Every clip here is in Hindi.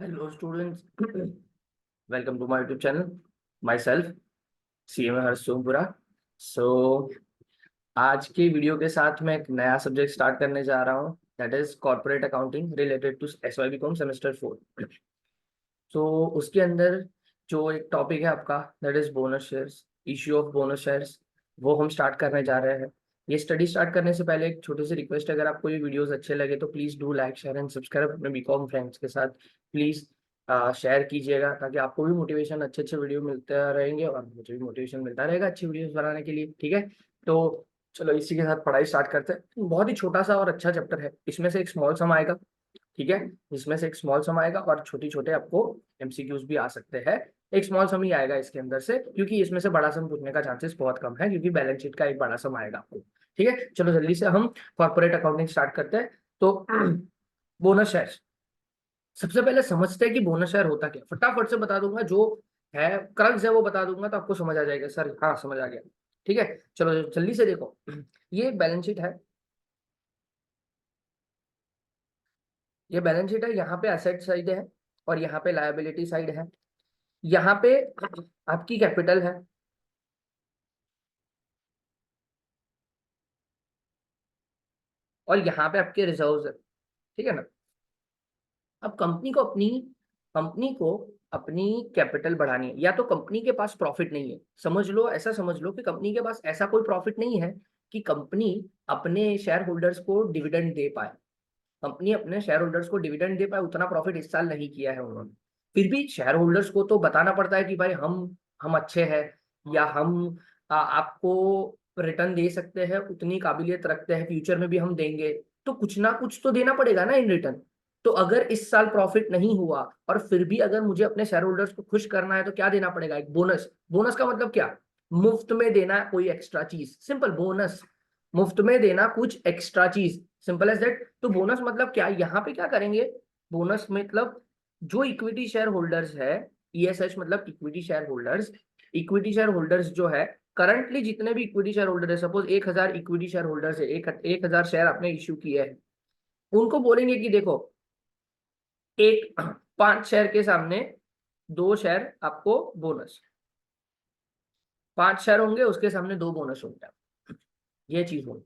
Hello students, welcome to my YouTube channel. Myself, CM Harsh Sompura. So आज के वीडियो के साथ मैं एक नया सब्जेक्ट स्टार्ट करने जा रहा हूँ. That is corporate accounting related to SYBCom semester 4. तो उसके अंदर जो एक टॉपिक है आपका that is bonus shares, issue of bonus shares, वो हम स्टार्ट करने जा रहे हैं. ये स्टडी स्टार्ट करने से पहले एक छोटी सी रिक्वेस्ट है, अगर आपको ये वीडियोस अच्छे लगे तो please do like share and subscribe अपने बीकॉम फ्रेंड्स के साथ. प्लीज शेयर कीजिएगा ताकि आपको भी मोटिवेशन, अच्छे अच्छे वीडियो मिलते रहेंगे और मुझे भी मोटिवेशन मिलता रहेगा अच्छी वीडियोस बनाने के लिए. ठीक है, तो चलो इसी के साथ पढ़ाई स्टार्ट करते हैं. बहुत ही छोटा सा और अच्छा चैप्टर है. इसमें से एक स्मॉल सम आएगा. ठीक है, इसमें से एक स्मॉल सम आएगा और छोटे छोटे आपको एमसीक्यूज भी आ सकते हैं. एक स्मॉल सम ही आएगा इसके अंदर से, क्योंकि इसमें से बड़ा सम पूछने का चांसेस बहुत कम है, क्योंकि बैलेंस शीट का एक बड़ा सम आएगा आपको. ठीक है, चलो जल्दी से हम कॉर्पोरेट अकाउंटिंग स्टार्ट करते हैं. तो बोनस शेयर सबसे पहले समझते हैं कि बोनस शेयर होता क्या. फटाफट से बता दूंगा, जो है क्रक्स है वो बता दूंगा तो आपको समझ आ जाएगा. सर हाँ समझ आ गया. ठीक है, चलो जल्दी से देखो. ये बैलेंस शीट है, ये बैलेंस शीट है. यहाँ पे एसेट साइड है और यहाँ पे लायबिलिटी साइड है. यहाँ पे आपकी कैपिटल है और यहाँ पे आपके रिजर्व्स है. ठीक है ना. अब कंपनी को अपनी कैपिटल बढ़ानी है, या तो कंपनी के पास प्रॉफिट नहीं है. समझ लो, ऐसा समझ लो कि कंपनी के पास ऐसा कोई प्रॉफिट नहीं है कि कंपनी अपने शेयर होल्डर्स को डिविडेंड दे पाए. कंपनी अपने शेयर होल्डर्स को डिविडेंड दे पाए, उतना प्रॉफिट इस साल नहीं किया है उन्होंने. फिर भी शेयर होल्डर्स को तो बताना पड़ता है कि भाई हम अच्छे हैं, या हम आपको रिटर्न दे सकते हैं, उतनी काबिलियत रखते हैं, फ्यूचर में भी हम देंगे. तो कुछ ना कुछ तो देना पड़ेगा ना इन रिटर्न. तो अगर इस साल प्रॉफिट नहीं हुआ और फिर भी अगर मुझे अपने शेयर होल्डर्स को खुश करना है तो क्या देना पड़ेगा? एक बोनस. बोनस का मतलब क्या? मुफ्त में देना कोई एक्स्ट्रा चीज. सिंपल. बोनस मुफ्त में देना कुछ एक्स्ट्रा चीज. Simple as that. तो बोनस मतलब क्या? यहाँ पे क्या करेंगे? बोनस मतलब जो इक्विटी शेयर होल्डर्स है, ESH मतलब equity share holders. Equity share holders जो है, करंटली जितने भी इक्विटी शेयर होल्डर है, सपोज 1000 इक्विटी शेयर होल्डर्स है, 1000 शेयर आपने इश्यू किए हैं, उनको बोलेंगे कि देखो, एक 5 शेयर के सामने 2 शेयर आपको बोनस. 5 शेयर होंगे उसके सामने 2 बोनस होंगे. ये चीज होगी.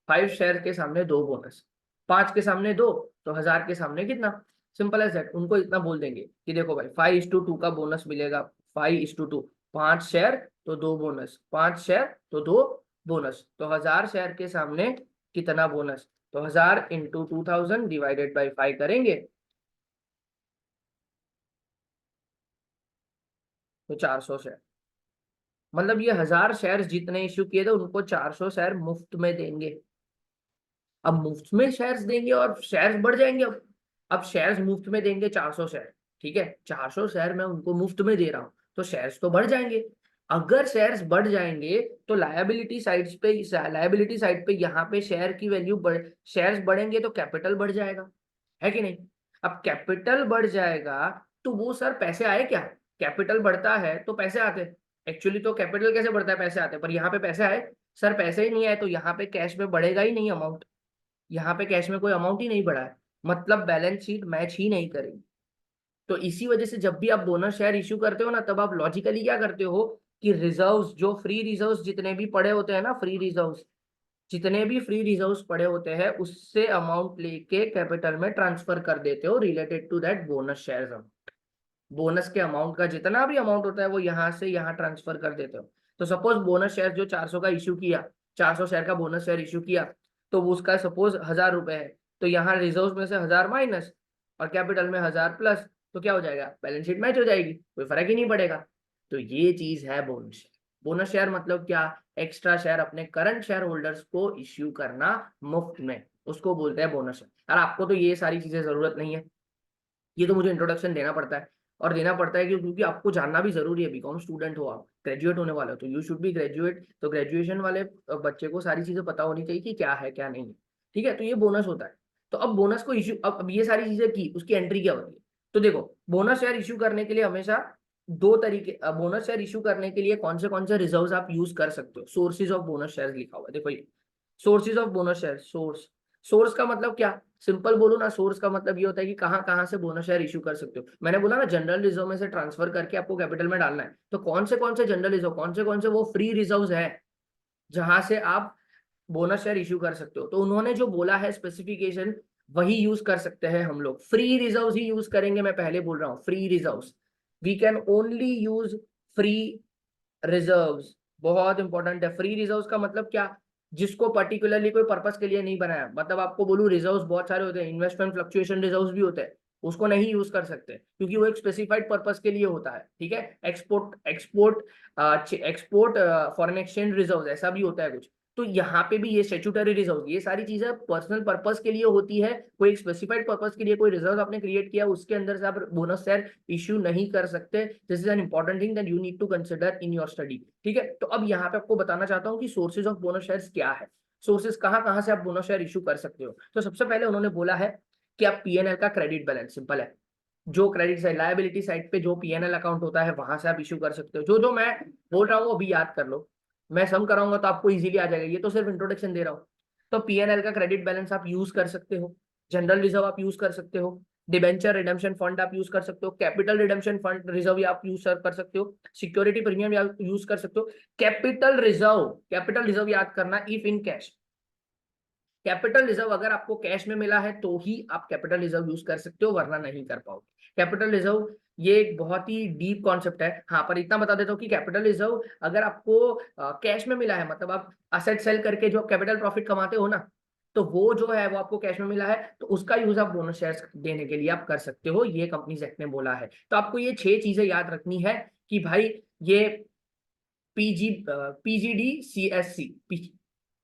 5 शेयर के सामने 2 बोनस, 5 के सामने 2, तो 1000 के सामने कितना? Simple as that. उनको इतना बोल देंगे कि देखो भाई 5:2 का बोनस मिलेगा. 5:2, 5 शेयर तो 2 बोनस, 5 शेयर तो 2 बोनस. तो 1000 शेयर के सामने कितना बोनस? तो 1000 इंटू 2000 डिवाइडेड बाई 5 करेंगे तो 400 शेयर. मतलब ये 1000 शेयर जितने इश्यू किए थे उनको 400 शेयर मुफ्त में देंगे. अब मुफ्त में शेयर्स देंगे और शेयर्स बढ़ जाएंगे. अब शेयर्स मुफ्त में देंगे 400 शेयर. ठीक है, 400 शेयर मैं उनको मुफ्त में दे रहा हूँ, तो शेयर्स तो बढ़ जाएंगे. अगर शेयर्स बढ़ जाएंगे तो लायबिलिटी साइड पे यहाँ पे शेयर की वैल्यू शेयर्स बढ़ेंगे तो कैपिटल बढ़ जाएगा, है कि नहीं? अब कैपिटल बढ़ जाएगा तो वो सर पैसे आए क्या? कैपिटल बढ़ता है तो पैसे आते हैं. एक्चुअली तो कैपिटल कैसे बढ़ता है? पैसे आते हैं. पर यहाँ पे पैसे आए? सर पैसे ही नहीं आए तो यहाँ पे कैश में बढ़ेगा ही नहीं अमाउंट. यहाँ पे कैश में कोई अमाउंट ही नहीं बढ़ा है, मतलब बैलेंस शीट मैच ही नहीं करेगी. तो इसी वजह से जब भी आप बोनस शेयर इश्यू करते हो ना, तब आप लॉजिकली क्या करते हो कि रिजर्व्स, जो फ्री रिजर्व्स जितने भी पड़े होते हैं ना, फ्री रिजर्व्स जितने भी फ्री रिजर्व्स पड़े होते हैं उससे अमाउंट लेके कैपिटल में ट्रांसफर कर देते हो related to that bonus share amount. Bonus के अमाउंट का जितना भी अमाउंट होता है वो यहाँ से यहाँ ट्रांसफर कर देते हो. तो सपोज बोनस शेयर जो 400 का इश्यू किया, 400 शेयर का बोनस शेयर इश्यू किया, तो वो उसका सपोज 1000 रुपए है, तो यहाँ रिजर्व में से 1000 माइनस और कैपिटल में 1000 प्लस, तो क्या हो जाएगा? बैलेंस शीट मैच हो जाएगी, कोई फर्क ही नहीं पड़ेगा. तो ये चीज है बोनस शेयर. बोनस शेयर मतलब क्या? एक्स्ट्रा शेयर अपने करंट शेयर होल्डर्स को इश्यू करना मुफ्त में, उसको बोलते हैं बोनस शेयर. और आपको तो ये सारी चीजें जरूरत नहीं है, ये तो मुझे इंट्रोडक्शन देना पड़ता है. और देना पड़ता है क्योंकि आपको जानना भी जरूरी है. बीकॉम स्टूडेंट हो आप, ग्रेजुएट होने वाले हो, तो यू शुड बी ग्रेजुएट. तो ग्रेजुएशन वाले बच्चे को सारी चीजें पता होनी चाहिए कि क्या है क्या नहीं है. ठीक है, तो ये बोनस होता है. तो अब बोनस को इश्यू, अब ये सारी चीजें की, उसकी एंट्री क्या होती है? तो देखो, बोनस शेयर इश्यू करने के लिए हमेशा दो तरीके, बोनस शेयर इश्यू करने के लिए कौन से रिजर्व आप यूज कर सकते हो. सोर्सेज ऑफ बोनस शेयर लिखा हुआ है, देखो ये sources of bonus share. Source का मतलब क्या, सिंपल बोलूं ना, सोर्स का मतलब ये होता है कि कहाँ कहाँ से बोनस शेयर इशू कर सकते हो। मैंने बोला ना जनरल रिजर्व में से ट्रांसफर करके आपको कैपिटल में डालना है, तो कौन से जनरल रिजर्व, कौन से वो फ्री रिजर्व्स है जहां से आप बोनस शेयर इशू कर सकते हो। तो उन्होंने जो बोला है स्पेसिफिकेशन, वही यूज कर सकते हैं हम लोग। फ्री रिजर्व्स ही यूज करेंगे, मैं पहले बोल रहा हूँ free reserves, we can only use free reserves. बहुत इंपॉर्टेंट है। फ्री रिजर्व्स का मतलब क्या, जिसको पर्टिकुलरली कोई पर्पस के लिए नहीं बनाया। मतलब आपको बोलूं रिजर्व्स बहुत सारे होते हैं, इन्वेस्टमेंट फ्लक्चुएशन रिजर्व्स भी होते हैं, उसको नहीं यूज कर सकते क्योंकि वो एक स्पेसिफाइड पर्पस के लिए होता है। ठीक है, export export export foreign exchange reserve ऐसा भी होता है कुछ। तो यहाँ पे भी ये स्टेचुटरी रिजर्व, ये सारी चीजें पर्सनल पर्पस के लिए होती है, कोई एक स्पेसिफाइड पर्पस के लिए कोई रिजर्व आपने क्रिएट किया, उसके अंदर से आप बोनस शेयर इश्यू नहीं कर सकते। This is an important thing that you need to consider in your study. ठीक है, तो अब यहाँ पे आपको बताना चाहता हूँ कि सोर्सेज ऑफ बोनस शेयर क्या है, सोर्सेज कहाँ कहाँ से आप बोनस शेयर इशू कर सकते हो। तो सबसे पहले उन्होंने बोला है कि आप पीएनएल का क्रेडिट बैलेंस, सिंपल है, जो क्रेडिट साइड लायबिलिटी साइड पे जो पीएनएल अकाउंट होता है वहां से आप इशू कर सकते हो। जो जो मैं बोल रहा हूँ अभी याद कर लो, मैं सम कराऊंगा तो आपको इजीली आ जाएगा, ये तो सिर्फ इंट्रोडक्शन दे रहा हूँ। तो पीएनएल का क्रेडिट बैलेंस आप यूज कर सकते हो, जनरल रिजर्व आप यूज कर सकते हो, डिबेंचर रिडेम्पशन फंड आप यूज कर सकते हो, कैपिटल रिडेम्पशन फंड रिजर्व आप यूज कर सकते हो, सिक्योरिटी प्रीमियम आप यूज कर सकते हो। कैपिटल रिजर्व याद करना, if in cash, capital reserve अगर आपको कैश में मिला है तो ही आप कैपिटल रिजर्व यूज कर सकते हो, वरना नहीं कर पाओगे। कैपिटल रिजर्व ये एक बहुत ही डीप कॉन्सेप्ट है। हाँ, पर इतना बता देता हूँ कि कैपिटल रिजर्व अगर आपको कैश में मिला है, मतलब आप असेट सेल करके जो कैपिटल प्रॉफिट कमाते हो ना, तो वो जो है वो आपको कैश में मिला है, तो उसका यूज आप बोनस शेयर्स देने के लिए आप कर सकते हो, ये कंपनीज एक्ट ने बोला है। तो आपको ये 6 चीजें याद रखनी है कि भाई ये PGD CSC,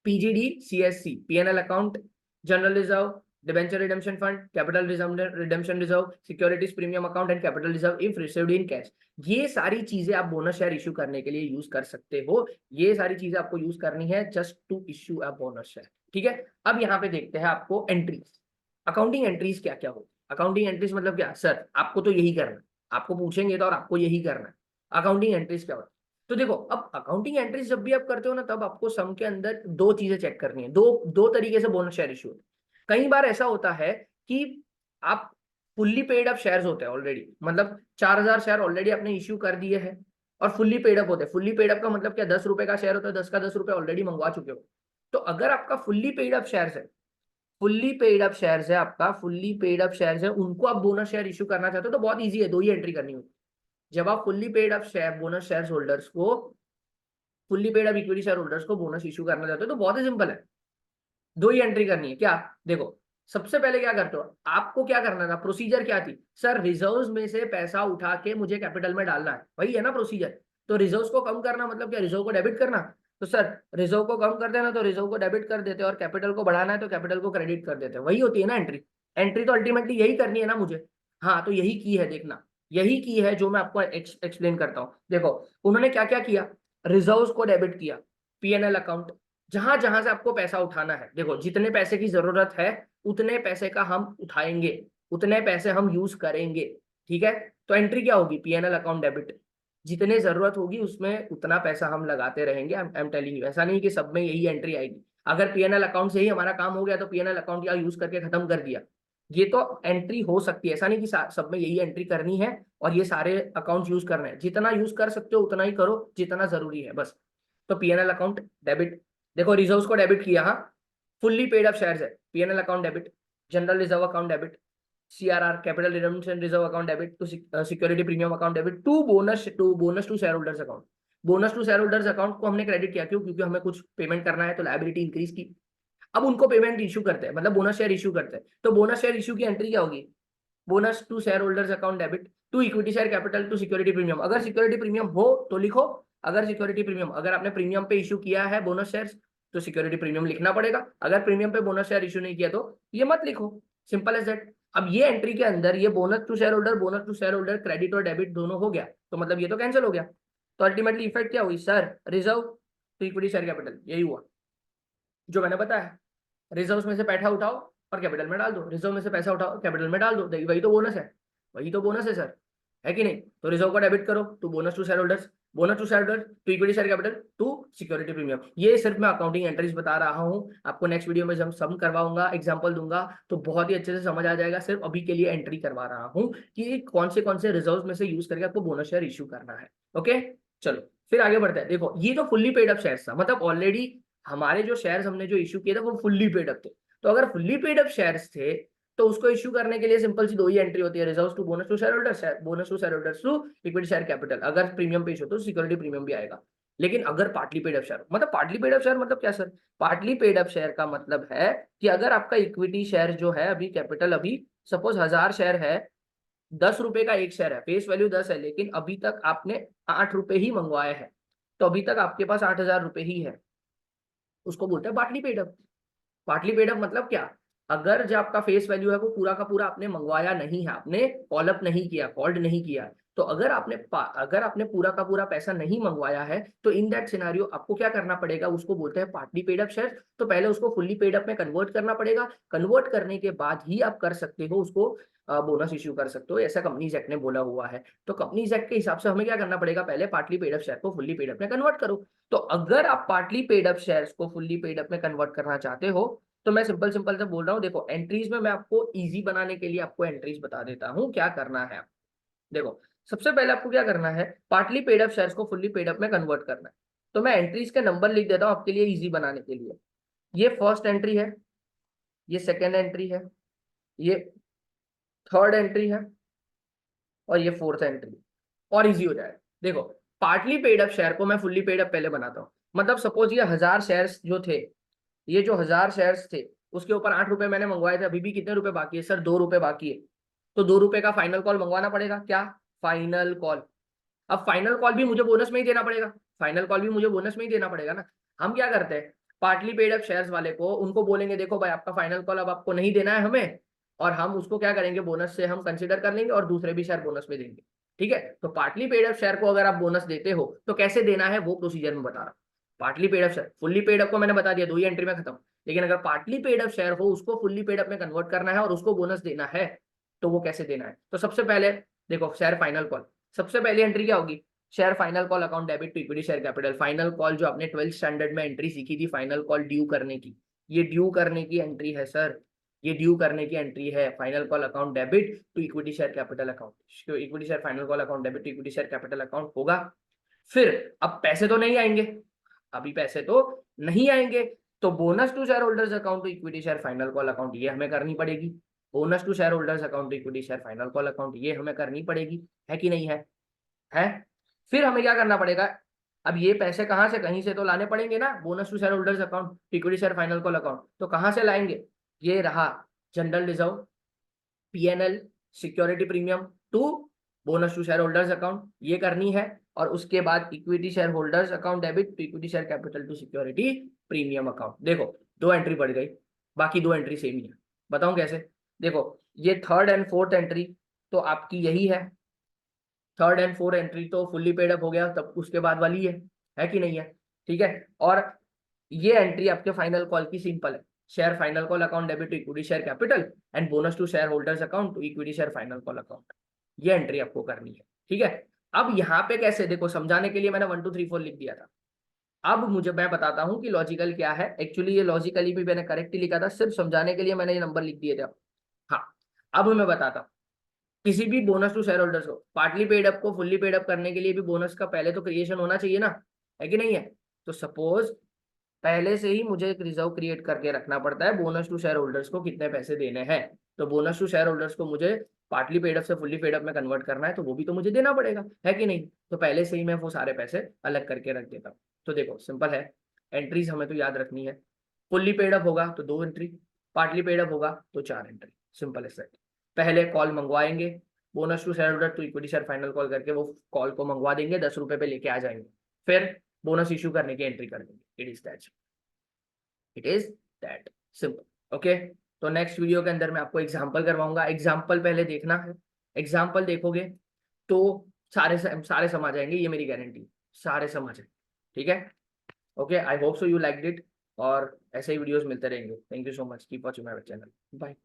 PGD CSC, PNL account, general reserve, debenture redemption fund, capital redemption reserve, securities premium account and capital reserve if received in cash, ये सारी चीजें आप बोनस शेयर इशू करने के लिए यूज कर सकते हो। ये सारी चीजें आपको यूज करनी है just to issue a bonus share. ठीक है, अब यहाँ पे देखते हैं आपको एंट्रीज, अकाउंटिंग एंट्रीज क्या क्या होती है। अकाउंटिंग एंट्रीज मतलब क्या सर, आपको तो यही करना है, आपको पूछेंगे तो और आपको यही करना है। अकाउंटिंग एंट्रीज क्या होती है, तो देखो अब अकाउंटिंग एंट्रीज जब भी आप करते हो ना, तब आपको सम के अंदर दो चीजें चेक करनी है। दो दो तरीके से बोनस शेयर इशू। कई बार ऐसा होता है कि आप फुल्ली पेड अप शेयर्स होते हैं ऑलरेडी, मतलब 4000 शेयर ऑलरेडी आपने इश्यू कर दिए हैं और फुल्ली पेड अप होते हैं। फुल्ली पेड अप का मतलब क्या, 10 रुपए का शेयर होता है, 10 का 10 रुपए ऑलरेडी मंगवा चुके हो। तो अगर आपका फुल्ली पेड अप शेयर्स है, फुल्ली पेड अप शेयर्स है आपका, फुल्ली पेड अप शेयर्स है, उनको आप बोनस शेयर इशू करना चाहते हो तो बहुत ईजी है, दो ही एंट्री करनी होगी। जब आप fully paid up share bonus share holders को, fully paid up equity share holders को बोनस इशू करना चाहते हो तो बहुत ही सिंपल है, दो ही एंट्री करनी है। क्या, देखो सबसे पहले क्या करते हो, आपको क्या करना था, प्रोसीजर क्या थी सर, रिजर्व्स में से पैसा उठा के मुझे कैपिटल में डालना है, वही है ना प्रोसीजर। तो रिजर्व्स को कम करना मतलब क्या, रिजर्व को डेबिट करना। तो सर रिजर्व को कम कर देना तो रिजर्व को डेबिट कर देते हैं, और कैपिटल को बढ़ाना है तो कैपिटल को क्रेडिट कर देते हैं, वही होती है ना एंट्री। एंट्री तो अल्टीमेटली यही करनी है ना मुझे। हाँ, तो यही की है, देखना यही की है जो मैं आपको एक्सप्लेन करता हूँ। देखो उन्होंने क्या क्या किया, रिजर्व्स को डेबिट किया, पीएनएल अकाउंट, जहां जहां से आपको पैसा उठाना है, देखो जितने पैसे की जरूरत है उतने पैसे का हम उठाएंगे, उतने पैसे हम यूज करेंगे। ठीक है, तो एंट्री क्या होगी, पीएनएल अकाउंट डेबिट, जितने जरूरत होगी उसमें उतना पैसा हम लगाते रहेंगे। आई एम टेलिंग यू, ऐसा नहीं कि सब में यही एंट्री आएगी। अगर पीएनएल अकाउंट से ही हमारा काम हो गया तो पीएनएल अकाउंट का यूज करके खत्म कर दिया, ये तो एंट्री हो सकती है, ऐसा नहीं कि सब में यही एंट्री करनी है और ये सारे अकाउंट यूज करने हैं। जितना यूज कर सकते हो उतना ही करो जितना जरूरी है बस। तो पीएनएल अकाउंट डेबिट, देखो रिजर्व्स को डेबिट किया, हाँ फुल्ली पेड अप शेयर्स है, PNL account debit, general reserve account debit, CRR capital redemption reserve account debit, to security premium account debit, to bonus to share holders account. Bonus to share holders account को हमने क्रेडिट किया, क्यों, क्योंकि हमें कुछ पेमेंट करना है तो लायबिलिटी इंक्रीज की। अब उनको पेमेंट इशू करते हैं, मतलब बोनस शेयर इशू करते हैं, तो बोनस शेयर इशू की एंट्री क्या होगी, bonus to share holders account debit, to equity share capital, to security premium. अगर सिक्योरिटी प्रीमियम हो तो लिखो, अगर सिक्योरिटी प्रीमियम, अगर आपने प्रीमियम पे इशू किया है बोनस शेयर तो सिक्योरिटी प्रीमियम लिखना पड़ेगा, अगर प्रीमियम पे बोनस शेयर इशू नहीं किया तो ये मत लिखो, सिंपल एज दैट। अब ये एंट्री के अंदर ये bonus to share holder credit और डेबिट दोनों हो गया, तो मतलब ये तो कैंसिल हो गया। तो अल्टीमेटली इफेक्ट क्या हुई sir, reserve to equity share capital, यही हुआ जो मैंने बताया। रिजर्व में से पैसा उठाओ और कैपिटल में डाल दो, रिजर्व में से पैसा उठाओ कैपिटल में डाल दो, वही तो बोनस है, वही तो बोनस है सर, है कि नहीं। तो रिजर्व को डेबिट करो तो bonus to share holders, bonus to share holder to equity share capital to security premium. ये सिर्फ मैं अकाउंटिंग एंट्रीज बता रहा हूँ, आपको नेक्स्ट वीडियो में जब सम करवाऊंगा, एग्जांपल दूंगा, तो बहुत ही अच्छे से समझ आ जाएगा। सिर्फ अभी के लिए एंट्री करवा रहा हूँ कि कौन से रिजर्व में से यूज करके आपको बोनस शेयर इश्यू करना है। ओके, चलो फिर आगे बढ़ते हैं। देखो ये तो फुल्ली पेड अप शेयर था, मतलब ऑलरेडी हमारे जो शेयर्स हमने जो इश्यू किए थे वो फुल्ली पेड अप थे। तो अगर फुल्ली पेड अप शेयर्स थे तो उसको इश्यू करने के लिए सिंपल सी दो ही एंट्री होती है, reserves to bonus to share holders, bonus to share holders to equity share capital. अगर प्रीमियम पेश हो तो सिक्योरिटी प्रीमियम भी आएगा। लेकिन अगर पार्टली पेड अप शेयर, मतलब पार्टली पेड अप शेयर मतलब क्या sir? Partly paid up share का मतलब है कि अगर आपका इक्विटी शेयर जो है अभी कैपिटल, अभी सपोज 1000 शेयर है, 10 रुपए का एक शेयर है, फेस वैल्यू 10 है, लेकिन अभी तक आपने 8 रुपए ही मंगवाए हैं, तो अभी तक आपके पास 8000 रुपए ही है, उसको बोलते हैं partly paid up. Partly paid up मतलब क्या? अगर जो आपका फेस वैल्यू है वो पूरा का पूरा आपने मंगवाया नहीं है, आपने कॉल अप नहीं किया, कॉल्ड नहीं किया, तो अगर आपने पूरा का पूरा पैसा नहीं मंगवाया है तो इन दैट सिनेरियो आपको क्या करना पड़ेगा, उसको बोलते हैं पार्टली पेड अप शेयर। तो पहले उसको फुल्ली पेड अप में कन्वर्ट करना पड़ेगा, कन्वर्ट करने के बाद ही आप कर सकते हो उसको बोनस इश्यू कर सकते हो, ऐसा कंपनीज एक्ट ने बोला हुआ है। तो कंपनीज एक्ट के हिसाब से हमें क्या करना पड़ेगा, पहले पार्टली पेड अप शेयर को फुल्ली पेड अप में कन्वर्ट करो। तो अगर आप पार्टली पेड अप शेयर्स को फुल्ली पेड अप में कन्वर्ट करना चाहते हो तो मैं सिंपल सिंपल से बोल रहा हूँ, देखो एंट्रीज में मैं आपको इजी बनाने के लिए आपको एंट्रीज बता देता हूँ क्या करना है। देखो सबसे पहले आपको क्या करना है, पार्टली पेड अप शेयर्स को फुल्ली पेड अप में कन्वर्ट करना है। तो मैं एंट्रीज के नंबर लिख देता हूँ आपके लिए इजी बनाने के लिए। ये फर्स्ट एंट्री है, ये सेकेंड एंट्री है, ये थर्ड एंट्री है, और ये फोर्थ एंट्री, और इजी हो जाएगा। देखो पार्टली पेड अप शेयर को मैं फुल्ली पेड अप पहले बनाता हूँ। मतलब सपोज ये 1000 शेयर्स जो थे, ये जो 1000 शेयर्स थे उसके ऊपर 8 रुपए मैंने मंगवाए थे, अभी भी कितने रुपए बाकी है सर? 2 रुपए बाकी है। तो 2 रुपए का फाइनल कॉल मंगवाना पड़ेगा, क्या? Final call. अब फाइनल कॉल भी मुझे बोनस में ही देना पड़ेगा, फाइनल कॉल भी मुझे बोनस में ही देना पड़ेगा ना। हम क्या करते हैं, पार्टली पेड अप शेयर्स वाले को उनको बोलेंगे देखो भाई आपका फाइनल कॉल अब आपको नहीं देना है हमें, और हम उसको क्या करेंगे, बोनस से हम कंसिडर कर लेंगे और दूसरे भी शेयर बोनस में देंगे। ठीक है, तो पार्टली पेड अप शेयर को अगर आप बोनस देते हो तो कैसे देना है वो प्रोसीजर में बता रहा हूँ। Partly paid up share, fully paid up को मैंने बता दिया, दो ही एंट्री में खत्म। लेकिन अगर पार्टली पेड अप शेयर हो उसको फुल्ली पेड अप में कन्वर्ट करना है और उसको बोनस देना है, तो वो कैसे देना है? तो सबसे पहले देखो शेयर फाइनल कॉल, सबसे पहली एंट्री क्या होगी, share final call account debit to equity share capital. Final call जो आपने 12th स्टैंडर्ड में एंट्री सीखी थी, फाइनल कॉल ड्यू करने की, ये ड्यू करने की एंट्री है सर, ये ड्यू करने की एंट्री है। Final call account debit to equity share capital account, equity share final call account debit to equity share capital account होगा। फिर अब पैसे तो नहीं आएंगे, अभी पैसे तो नहीं आएंगे, तो bonus to share holders account to equity share final call account ये हमें करनी पड़ेगी। Bonus to share holders account to equity share final call account ये हमें करनी पड़ेगी, है कि नहीं है? है। फिर हमें क्या करना पड़ेगा, अब ये पैसे कहाँ से, कहीं से तो लाने पड़ेंगे ना, bonus to share holders account, equity share final call account, तो कहाँ से लाएंगे? ये रहा general reserve, PNL, security premium to bonus to share holders account, ये करनी है। और उसके बाद equity share holders account debit to equity share capital to security premium account. देखो दो एंट्री बढ़ गई, बाकी दो एंट्री सेम ही है। बताऊं कैसे? देखो ये थर्ड एंड फोर्थ एंट्री तो आपकी यही है, थर्ड एंड फोर्थ एंट्री तो फुल्ली पेड अप हो गया, तब उसके बाद वाली है कि नहीं है? ठीक है, और ये एंट्री आपके फाइनल कॉल की सिंपल है, share final call account debit to equity share capital and bonus to share holders account to equity share final call account, ये एंट्री आपको करनी है। ठीक है, अब यहाँ पे कैसे, देखो समझाने के लिए मैंने 1 2 3 4 लिख दिया था। अब मुझे मैं बताता हूँ कि लॉजिकल क्या है। एक्चुअली ये लॉजिकली भी मैंने करेक्ट ही लिखा था, सिर्फ समझाने के लिए मैंने ये नंबर लिख दिए थे। हाँ, अब मैं बताता हूँ, किसी भी बोनस टू शेयर होल्डर्स को पार्टली पेड अप को फुल्ली पेड अप करने के लिए भी बोनस का पहले तो क्रिएशन होना चाहिए ना, है कि नहीं है? तो सपोज पहले से ही मुझे एक रिजर्व क्रिएट करके रखना पड़ता है, बोनस टू शेयर होल्डर्स को कितने पैसे देने हैं। तो बोनस टू शेयर होल्डर्स को मुझे पार्टली पेड अप से फुल्ली पेड अप में कन्वर्ट करना है, तो वो भी तो मुझे देना पड़ेगा, है कि नहीं? तो पहले से ही मैं वो सारे पैसे अलग करके रख देता हूँ। तो देखो सिंपल है, एंट्रीज हमें तो याद रखनी है। फुल्ली पेड अप होगा तो 2 एंट्री, पार्टली पेड अप होगा तो 4 एंट्री, सिंपल है सेट। पहले कॉल मंगवाएंगे, bonus to share holder to equity share final call करके वो कॉल को मंगवा देंगे, 10 रुपए पे लेके आ जाएंगे, फिर बोनस इशू करने की एंट्री कर देंगे। It is that simple. Okay, तो नेक्स्ट वीडियो के अंदर मैं आपको एग्जांपल करवाऊंगा, एग्जांपल पहले देखना है, एग्जांपल देखोगे तो सारे समझ आएंगे, ये मेरी गारंटी, सारे समझ आए। ठीक है, okay, I hope so you like it, और ऐसे ही वीडियोस मिलते रहेंगे। Thank you so much, keep watching my channel, bye.